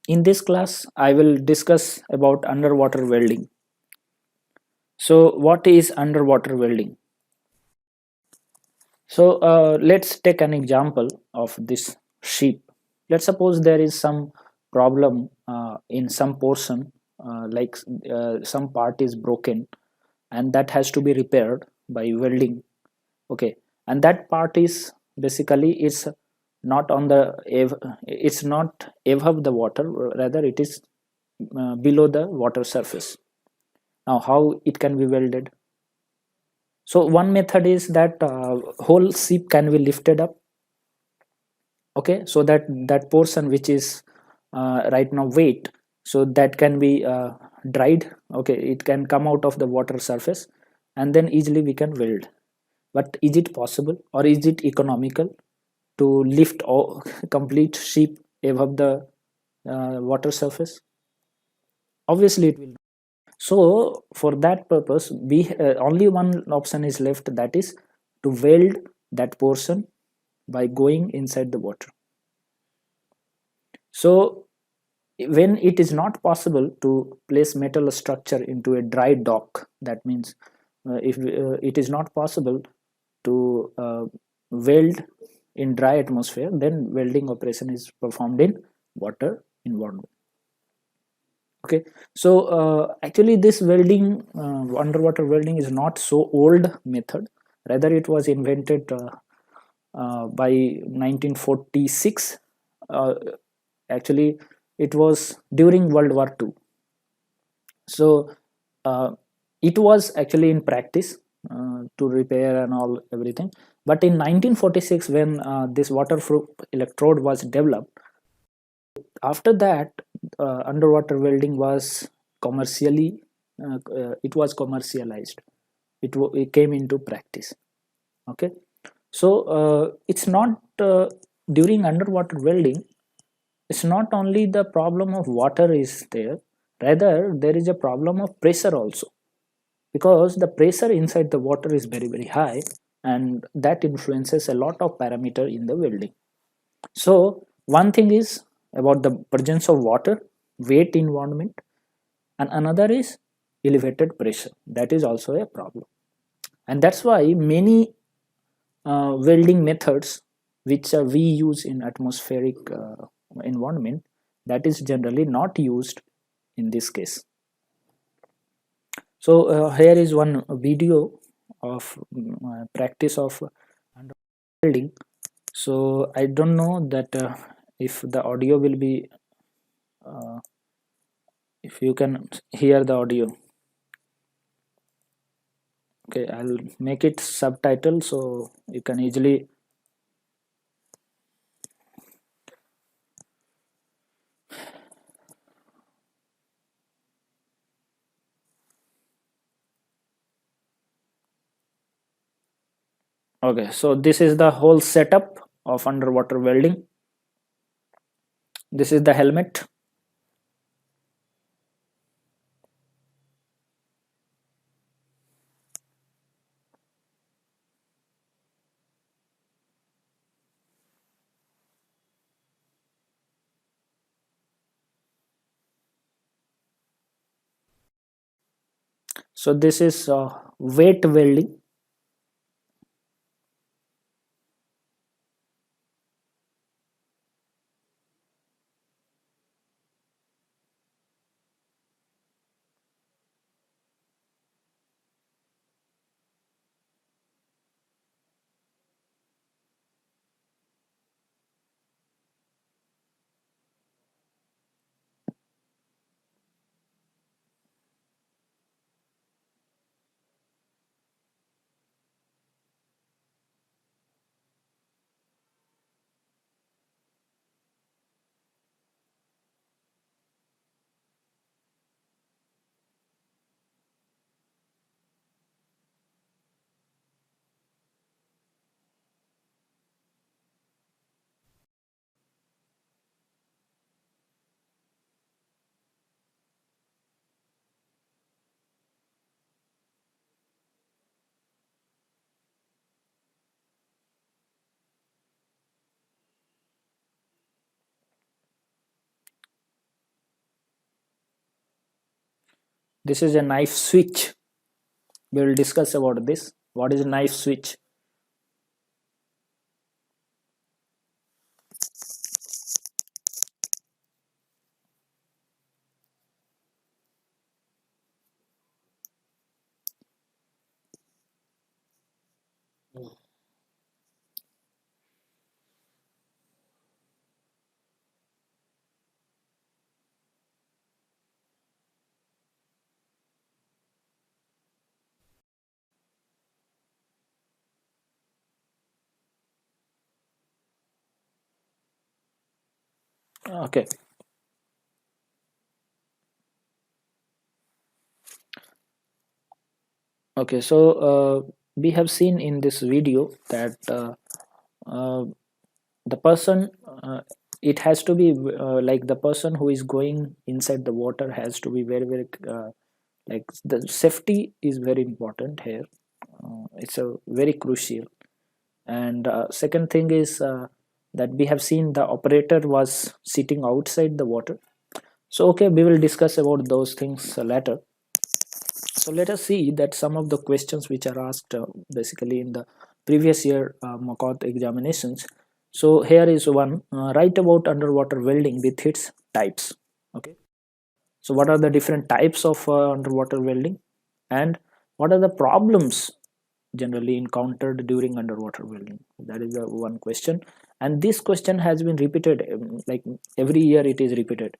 In this class, I will discuss about underwater welding. So, what is underwater welding? So, let's take an example of this ship. Let's suppose there is some problem in some portion, like some part is broken, and that has to be repaired by welding. Okay, and that part is basically it's not on the it's not above the water, rather it is below the water surface. Now how it can be welded? So one method is that whole ship can be lifted up. Okay, so that that portion which is right now weight, so that can be dried. Okay, it can come out of the water surface, and then easily we can weld. But is it possible, or is it economical to lift all complete ship above the water surface? Obviously it will. So for that purpose, we only one option is left, that is to weld that portion by going inside the water. So when it is not possible to place metal structure into a dry dock, that means if it is not possible to weld in dry atmosphere, then welding operation is performed in water environment. Okay, so actually this welding, underwater welding, is not so old method. Rather it was invented by 1946. Actually it was during World War II. So it was actually in practice to repair and all everything. But in 1946, when this waterproof electrode was developed, after that underwater welding was commercially it was commercialized. It came into practice. Okay, so it's not during underwater welding, it's not only the problem of water is there, rather there is a problem of pressure also, because the pressure inside the water is very high, and that influences a lot of parameter in the welding. So one thing is about the presence of water, weight environment, and another is elevated pressure. That is also a problem, and that's why many welding methods which we use in atmospheric environment, that is generally not used in this case. So here is one video of practice of welding. So I don't know that if the audio will be uh, if you can hear the audio. Okay, I'll make it subtitle so you can easily. Okay, so this is the whole setup of underwater welding. This is the helmet. So this is weight welding. This is a knife switch. We will discuss about this. What is a knife switch? Okay. Okay, so we have seen in this video that uh, the person it has to be like the person who is going inside the water has to be very like the safety is very important here. It's a very crucial. And second thing is that we have seen the operator was sitting outside the water. So okay, we will discuss about those things later. So let us see that some of the questions which are asked basically in the previous year mock examinations. So here is one, write about underwater welding with its types. Okay, so what are the different types of underwater welding, and what are the problems generally encountered during underwater welding? That is the one question, and this question has been repeated, like every year it is repeated.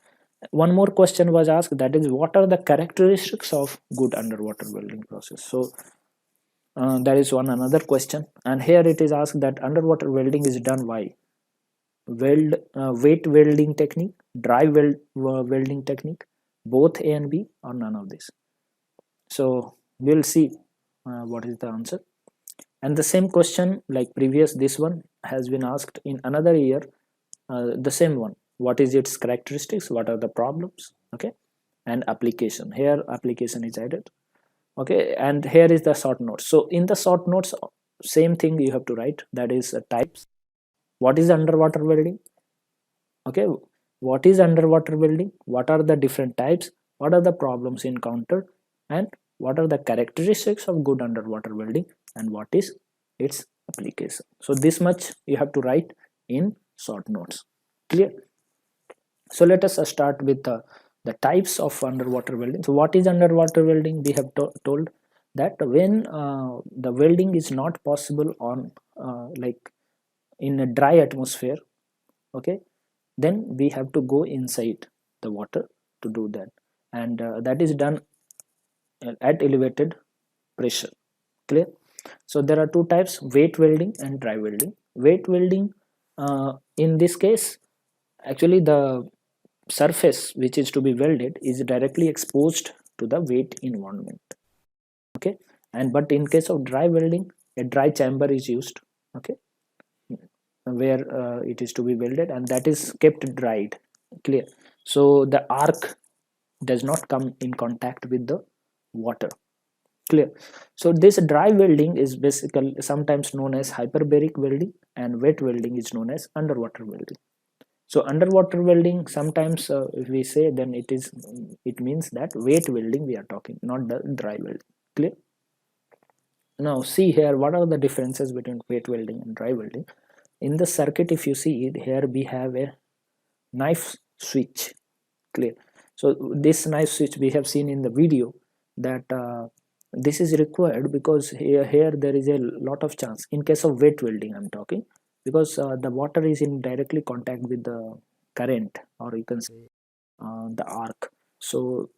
One more question was asked, that is what are the characteristics of good underwater welding process. So that is one another question, and here it is asked that underwater welding is done by weight welding technique, dry welding technique, both A and B, or none of this. So we'll see what is the answer. And the same question like previous, this one has been asked in another year, the same one, what is its characteristics, what are the problems, okay, and application. Here application is added, okay, and here is the short notes. So in the short notes, same thing you have to write, that is types, what is underwater welding, okay, what is underwater welding, what are the different types, what are the problems encountered, and what are the characteristics of good underwater welding, and what is its application. So this much you have to write in short notes. Clear? So let us start with the types of underwater welding. So what is underwater welding? We have told that when the welding is not possible on like in a dry atmosphere, okay, then we have to go inside the water to do that, and that is done at elevated pressure. Clear? So there are two types, weight welding and dry welding. Weight welding, in this case, actually the surface which is to be welded is directly exposed to the weight environment, okay, and but in case of dry welding, a dry chamber is used, okay, where it is to be welded, and that is kept dried. Clear? So the arc does not come in contact with the water. Clear? So this dry welding is basically sometimes known as hyperbaric welding, and wet welding is known as underwater welding. So underwater welding, sometimes if we say, then it means that weight welding we are talking, not the dry welding. Clear? Now see here, what are the differences between weight welding and dry welding? In the circuit, if you see it, here we have a knife switch. Clear? So this knife switch we have seen in the video, that this is required because here there is a lot of chance in case of wet welding I'm talking, because the water is in directly contact with the current, or you can say the arc. So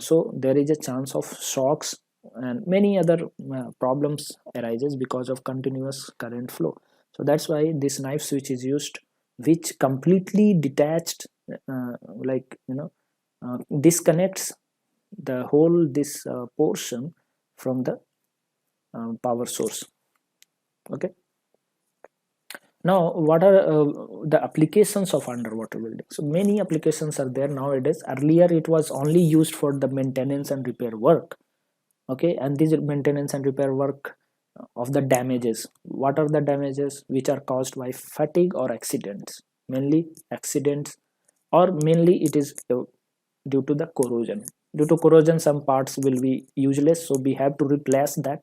so there is a chance of shocks and many other problems arises because of continuous current flow. So that's why this knife switch is used, which completely detached, like disconnects the whole this portion from the power source. Okay, now what are the applications of underwater welding? So many applications are there nowadays. Earlier it was only used for the maintenance and repair work, okay, and this maintenance and repair work of the damages. What are the damages which are caused by fatigue or accidents? Mainly accidents, or mainly it is due to the corrosion. due to corrosion some parts will be useless, so we have to replace that.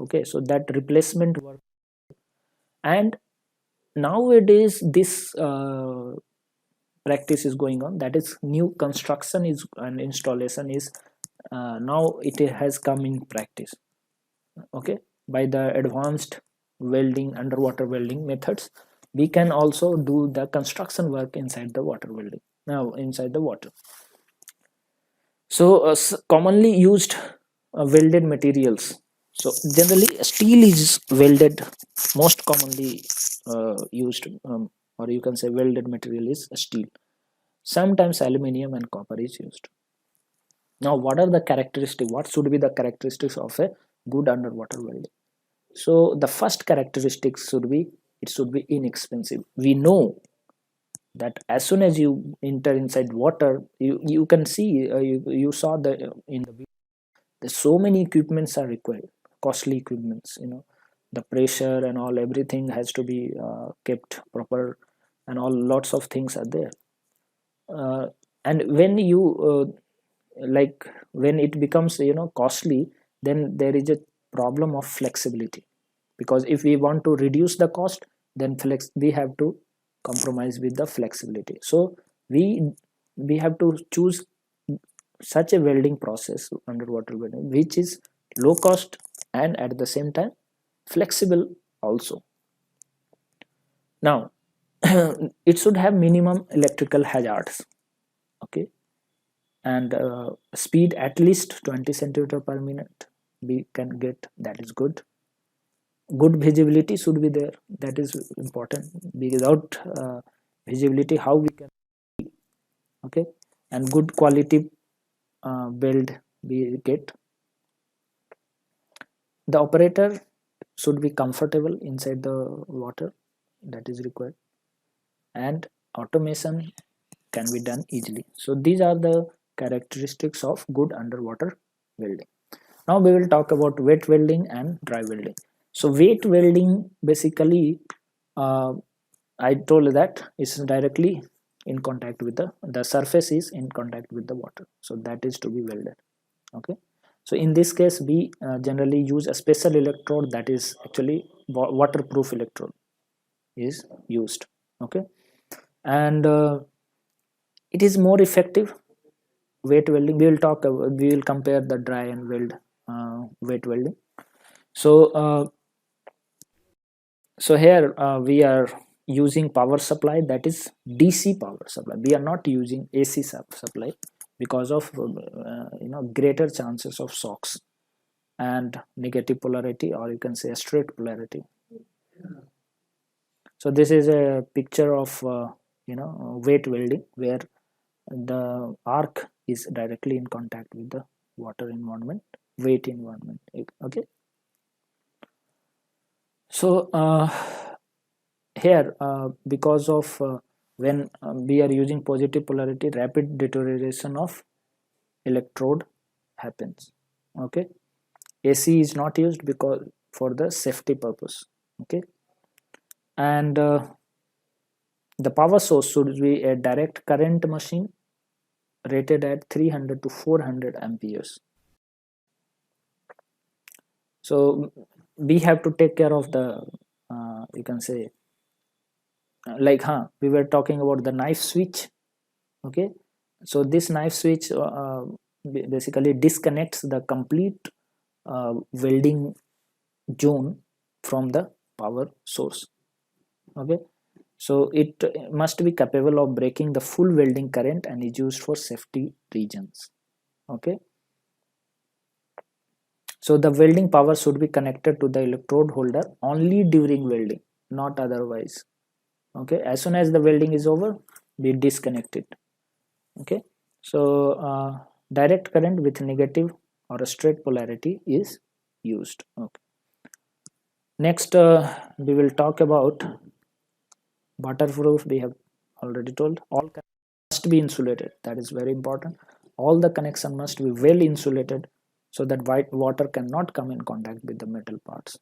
Okay, so that replacement work. And nowadays this practice is going on, that is new construction is and installation is now it has come in practice. Okay, by the advanced welding, underwater welding methods, we can also do the construction work inside the water welding, now inside the water. So commonly used welded materials, so generally steel is welded, most commonly used, or you can say welded material is steel. Sometimes aluminum and copper is used. Now what are the characteristics, what should be the characteristics of a good underwater welding? So the first characteristics should be, it should be inexpensive. We know that as soon as you enter inside water, you can see, you saw the in the video, there's so many equipments are required, costly equipments, you know, the pressure and all, everything has to be kept proper, and all lots of things are there. And when you like when it becomes, you know, costly, then there is a problem of flexibility, because if we want to reduce the cost, then we have to compromise with the flexibility. So we have to choose such a welding process, underwater welding, which is low cost and at the same time flexible also. Now it should have minimum electrical hazards. Okay, and speed at least 20 centimeter per minute we can get, that is good. Good visibility should be there, that is important. Without visibility, how we can, okay, and good quality build we get. The operator should be comfortable inside the water, that is required, and automation can be done easily. So these are the characteristics of good underwater welding. Now we will talk about wet welding and dry welding. So wet welding basically, uh, I told that it's directly in contact with the surface is in contact with the water, so that is to be welded. Okay, so in this case we generally use a special electrode, that is actually waterproof electrode is used. Okay, and it is more effective. Wet welding, we will talk about, we will compare the dry and wet welding. So so here we are using power supply, that is DC power supply. We are not using AC supply because of you know, greater chances of shocks and negative polarity, or you can say a straight polarity. So this is a picture of you know, wet welding, where the arc is directly in contact with the water environment, wet environment. Okay, so here because of when we are using positive polarity, rapid deterioration of electrode happens. Okay, AC is not used because for the safety purpose. Okay, and the power source should be a direct current machine rated at 300 to 400 amperes. So we have to take care of the you can say like we were talking about the knife switch. Okay, so this knife switch basically disconnects the complete welding zone from the power source. Okay, so it must be capable of breaking the full welding current and is used for safety reasons. Okay, so the welding power should be connected to the electrode holder only during welding, not otherwise. Okay, as soon as the welding is over, we disconnect it. Okay, so direct current with negative or a straight polarity is used. Okay, next we will talk about waterproof. We have already told, all must be insulated, that is very important. All the connection must be well insulated so that white water cannot come in contact with the metal parts.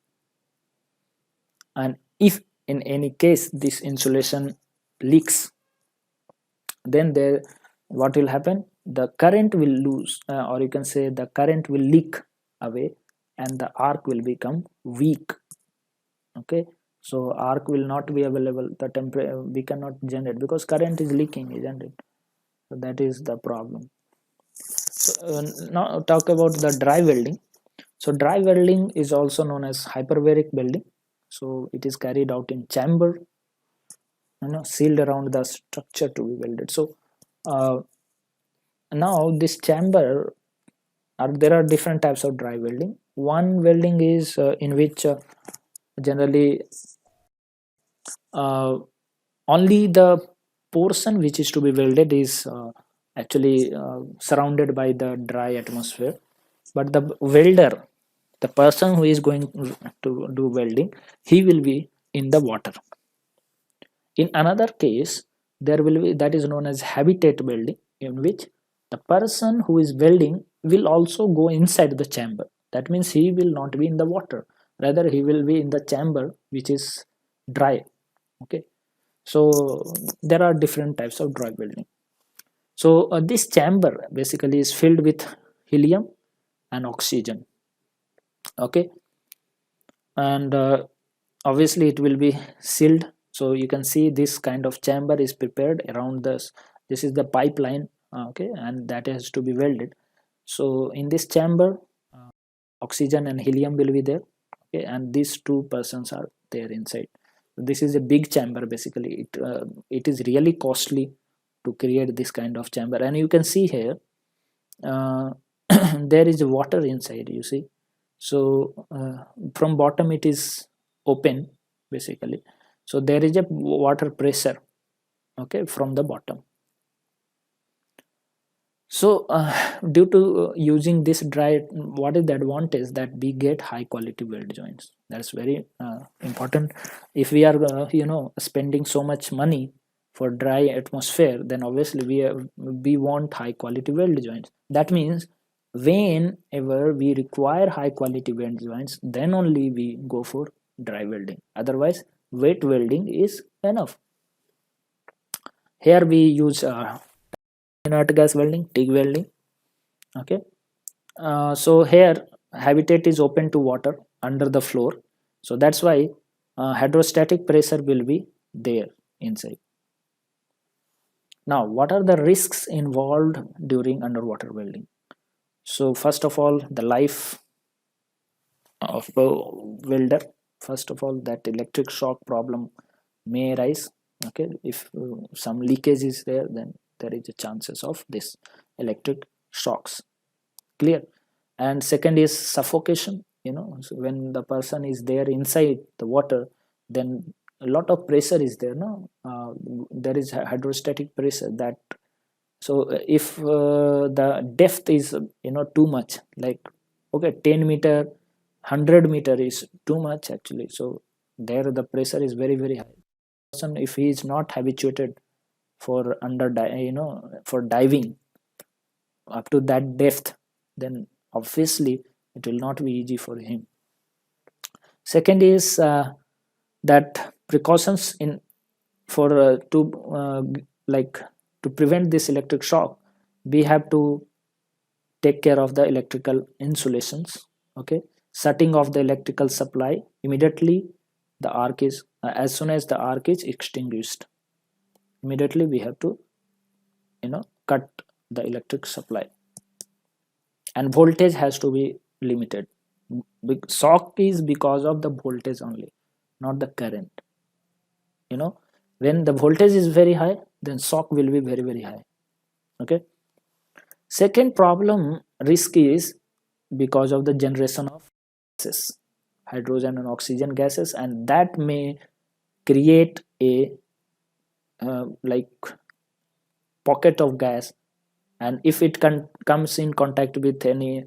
And if in any case this insulation leaks, then there what will happen, the current will lose, or you can say the current will leak away, and the arc will become weak. Okay, so arc will not be available, the temperature we cannot generate because current is leaking, isn't it? So that is the problem. So now talk about the dry welding. So dry welding is also known as hyperbaric welding. So it is carried out in chamber, sealed around the structure to be welded. So uh, now this chamber there are different types of dry welding. One welding is in which generally uh, only the portion which is to be welded is actually surrounded by the dry atmosphere, but the welder, the person who is going to do welding, he will be in the water. In another case, there will be that is known as habitat welding, in which the person who is welding will also go inside the chamber. That means he will not be in the water, rather he will be in the chamber which is dry. Okay, so there are different types of dry welding. So this chamber basically is filled with helium and oxygen. Okay, and obviously it will be sealed. So you can see this kind of chamber is prepared around this is the pipeline. Okay, and that has to be welded. So in this chamber, uh, oxygen and helium will be there. Okay, and these two persons are there inside. This is a big chamber. Basically it is really costly to create this kind of chamber, and you can see here uh, there is water inside, you see. So from bottom it is open basically, so there is a water pressure, okay, from the bottom. So due to using this dry, what is the advantage? That we get high quality weld joints. That's very important. If we are spending so much money for dry atmosphere, then obviously we want high quality weld joints. That means whenever we require high quality weld joints, then only we go for dry welding. Otherwise wet welding is enough. Here we use inert gas welding, TIG welding. Okay, so here habitat is open to water under the floor, so that's why hydrostatic pressure will be there inside. Now what are the risks involved during underwater welding? So first of all, the life of a welder. First of all, that electric shock problem may arise. Okay, if some leakage is there, then there is a chances of this electric shocks. Clear? And second is suffocation. So when the person is there inside the water, then a lot of pressure is there, no? There is hydrostatic pressure that, so if the depth is too much, like, okay, 10 meter, 100 meter is too much actually, so there the pressure is very very high. Person, if he is not habituated for for diving up to that depth, then obviously it will not be easy for him. Second is that precautions in for to like to prevent this electric shock, we have to take care of the electrical insulations. Okay, shutting off the electrical supply immediately the arc is as soon as the arc is extinguished, immediately we have to cut the electric supply, and voltage has to be limited. Shock is because of the voltage only, not the current. When the voltage is very high, then shock will be very very high. Okay, second problem risk is because of the generation of gases, hydrogen and oxygen gases, and that may create a like pocket of gas, and if it comes in contact with any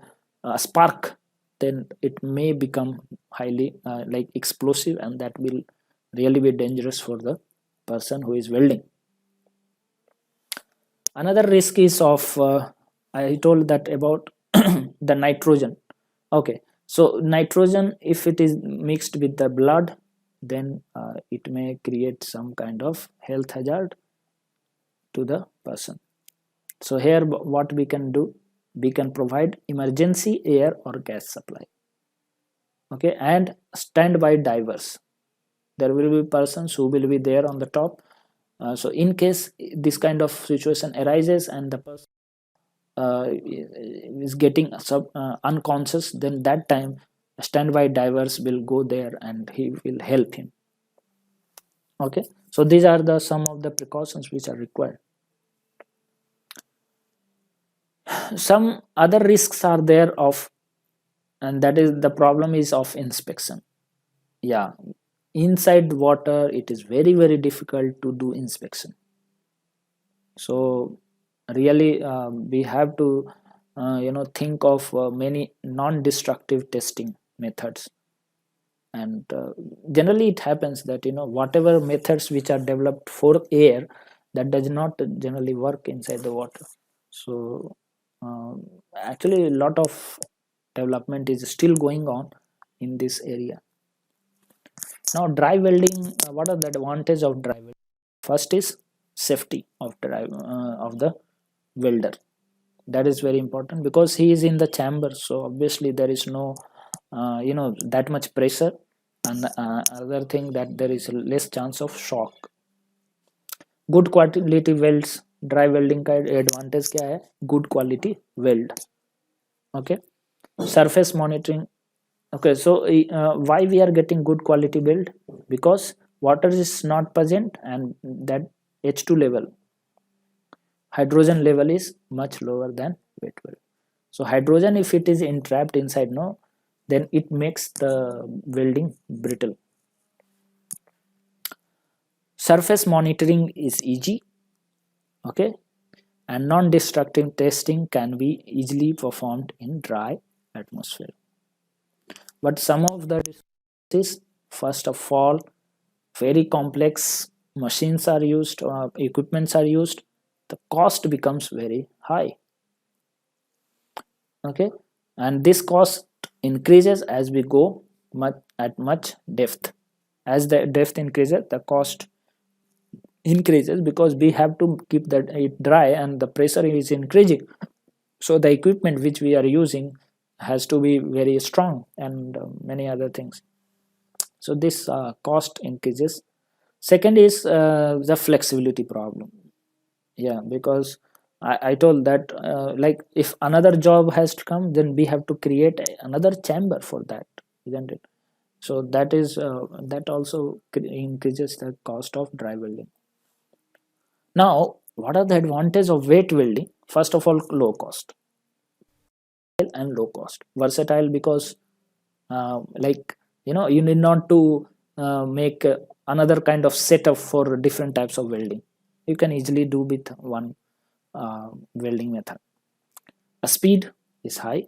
spark, then it may become highly like explosive, and that will really be dangerous for the person who is welding. Another risk is of I told that about the nitrogen. Okay, so nitrogen, if it is mixed with the blood, then it may create some kind of health hazard to the person. So here what we can do, we can provide emergency air or gas supply, okay, and standby divers. There will be persons who will be there on the top. So in case this kind of situation arises and the person is getting unconscious, then that time standby divers will go there and he will help him. Okay, so these are the some of the precautions which are required. Some other risks are there of, and that is the problem is of inspection. Yeah, inside water it is very very difficult to do inspection. So really we have to think of many non-destructive testing methods. And generally it happens that whatever methods which are developed for air, that does not generally work inside the water. So actually a lot of development is still going on in this area. Now dry welding, what are the advantage of dry welding? First is safety of of the welder. That is very important because he is in the chamber, so obviously there is no that much pressure, and other thing that there is less chance of shock. Good quality welds, dry welding का advantage क्या है? Good quality weld. Okay, surface monitoring. Okay, so why we are getting good quality weld? Because water is not present and that H2 level, hydrogen level is much lower than wet weld. So hydrogen, if it is entrapped inside, no, then it makes the welding brittle. Surface monitoring is easy, okay, and non-destructive testing can be easily performed in dry atmosphere. But some of the is, first of all, very complex machines are used, equipments are used, the cost becomes very high. Okay, and this cost increases as we go at much depth. As the depth increases, the cost increases because we have to keep that it dry and the pressure is increasing. So the equipment which we are using has to be very strong and many other things. So this cost increases. Second is the flexibility problem. Yeah, because I told that like if another job has to come, then we have to create another chamber for that, isn't it? So that is that also increases the cost of dry welding. Now, what are the advantages of wet welding? First of all, low cost and low cost. Versatile because like you need not to make another kind of setup for different types of welding. You can easily do with one welding method. A speed is high,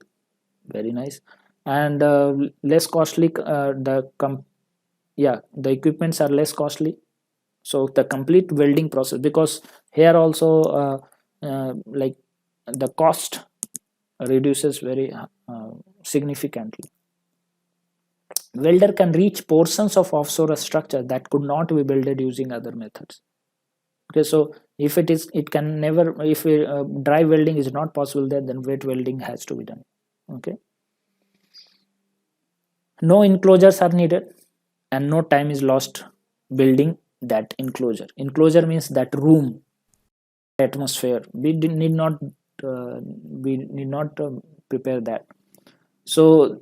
very nice, and less costly. The equipments are less costly, so the complete welding process, because here also like the cost reduces very significantly. Welder can reach portions of offshore structure that could not be welded using other methods. Okay, so if it can never, if dry welding is not possible there, then wet welding has to be done. Okay, no enclosures are needed and no time is lost building that enclosure means that room, atmosphere. Need not we need not prepare that. So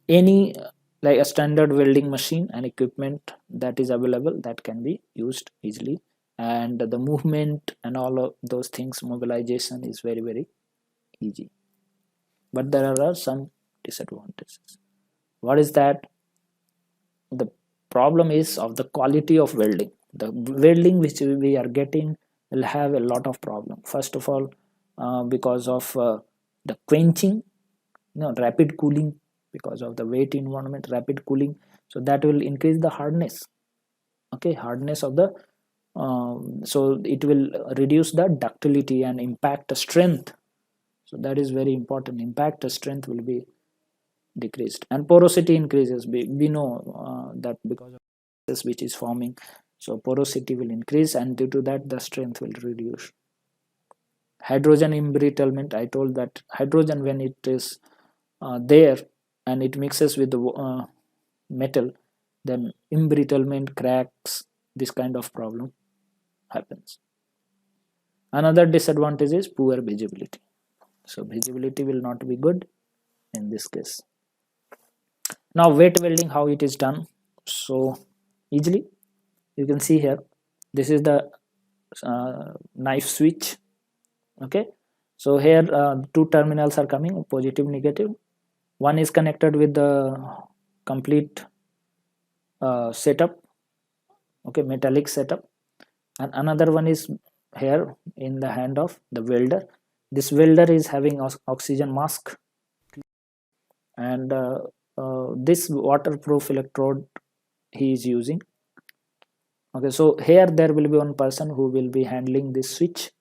any like a standard welding machine and equipment that is available, that can be used easily, and the movement and all of those things, mobilization is very very easy. But there are some disadvantages. What is that? The problem is of the quality of welding. The welding which we are getting will have a lot of problem. First of all, because of the quenching, rapid cooling, because of the wet environment, rapid cooling, so that will increase the hardness. Okay, hardness of the so it will reduce the ductility and impact strength. So that is very important. Impact strength will be decreased and porosity increases. We know that because of this which is forming, so porosity will increase and due to that the strength will reduce. hydrogen embrittlement. I told that hydrogen, when it is there and it mixes with the metal, then embrittlement, cracks, this kind of problem happens. Another disadvantage is poor visibility. So visibility will not be good in this case. Now wet welding, how it is done. So easily you can see here, this is the knife switch. Okay, so here two terminals are coming, positive, negative. One is connected with the complete setup, okay, metallic setup, and another one is here in the hand of the welder. This welder is having oxygen mask, and this waterproof electrode he is using. Okay, so here there will be one person who will be handling this switch.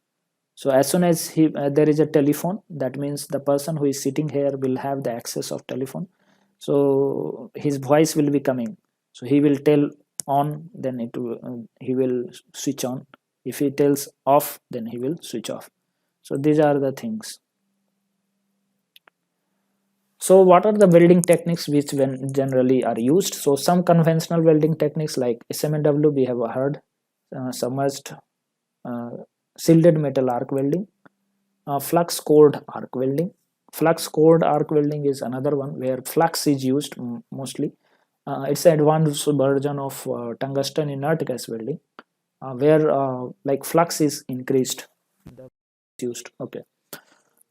So as soon as there is a telephone, that means the person who is sitting here will have the access of telephone. So his voice will be coming. So he will tell on, then he will switch on. If he tells off, then he will switch off. So these are the things. So what are the welding techniques which generally are used? So some conventional welding techniques like SMW we have heard, submerged shielded metal arc welding, flux cored arc welding. Flux cored arc welding is another one where flux is used mostly. It's an advanced version of tungsten inert gas welding, where like flux is increased, used. Okay,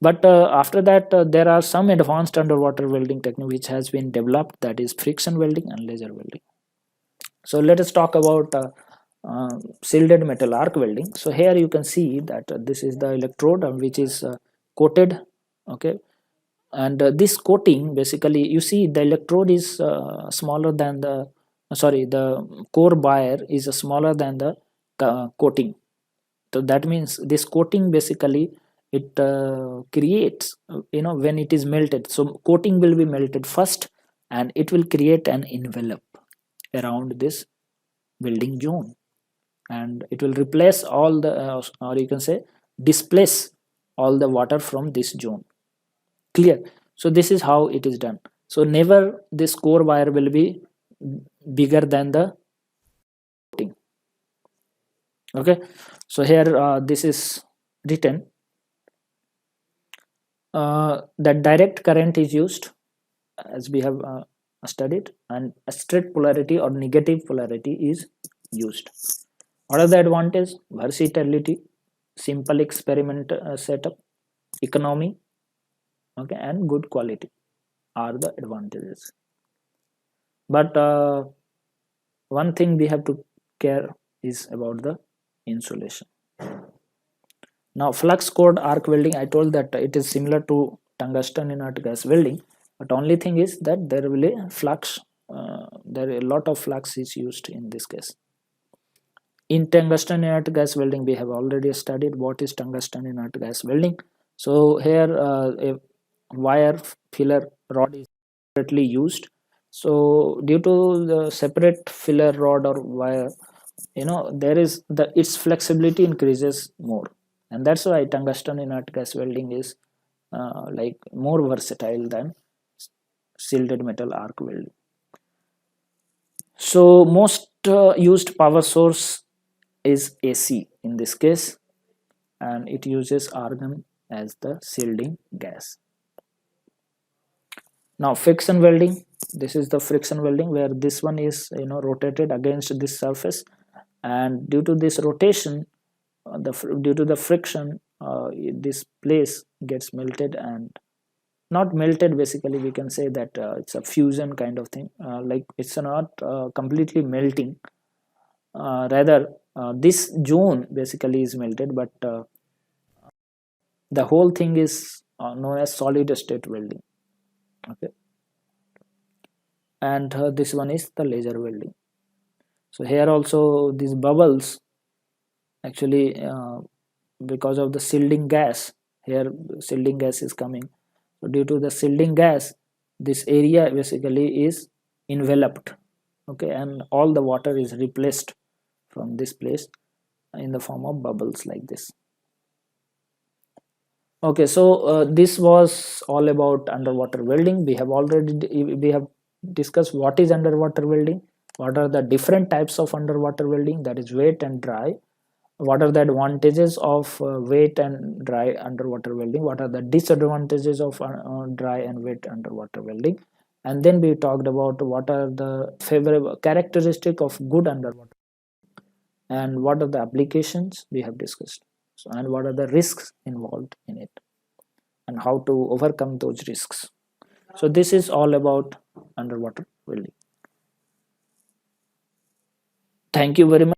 but after that there are some advanced underwater welding technique which has been developed, that is friction welding and laser welding. So let us talk about shielded metal arc welding. So here you can see that this is the electrode which is coated. Okay, and this coating, basically you see the electrode is smaller than the the core wire is smaller than the coating. So that means this coating basically it creates, when it is melted, so coating will be melted first and it will create an envelope around this welding zone, and it will replace all the or you can say displace all the water from this zone. Clear? So this is how it is done. So never this core wire will be bigger than the coating. Okay, so here this is written that direct current is used, as we have studied, and a straight polarity or negative polarity is used. What are the advantages? Versatility, simple experiment setup, economy, okay, and good quality are the advantages. But one thing we have to care is about the insulation. Now flux cored arc welding, I told that it is similar to tungsten inert gas welding, but only thing is that there will be flux, there a lot of flux is used in this case. In tungsten inert gas welding we have already studied what is tungsten inert gas welding. So here a wire filler rod is separately used. So due to the separate filler rod or wire, there is its flexibility increases more, and that's why tungsten inert gas welding is like more versatile than shielded metal arc welding. So most used power source is AC in this case, and it uses argon as the shielding gas. Now friction welding, this is the friction welding where this one is rotated against this surface, and due to this rotation, due to the friction, this place gets melted, and not melted, basically we can say that it's a fusion kind of thing, like it's not completely melting, rather this zone basically is melted, but the whole thing is known as solid state welding. Okay, and this one is the laser welding. So here also these bubbles, actually because of the shielding gas, here shielding gas is coming. So due to the shielding gas, this area basically is enveloped. Okay, and all the water is replaced from this place in the form of bubbles like this. Okay, so this was all about underwater welding. We have discussed what is underwater welding, what are the different types of underwater welding, that is wet and dry, what are the advantages of wet and dry underwater welding, what are the disadvantages of dry and wet underwater welding, and then we talked about what are the favorable characteristic of good underwater, and what are the applications we have discussed, so, and what are the risks involved in it, and how to overcome those risks. So this is all about underwater welding. Thank you very much.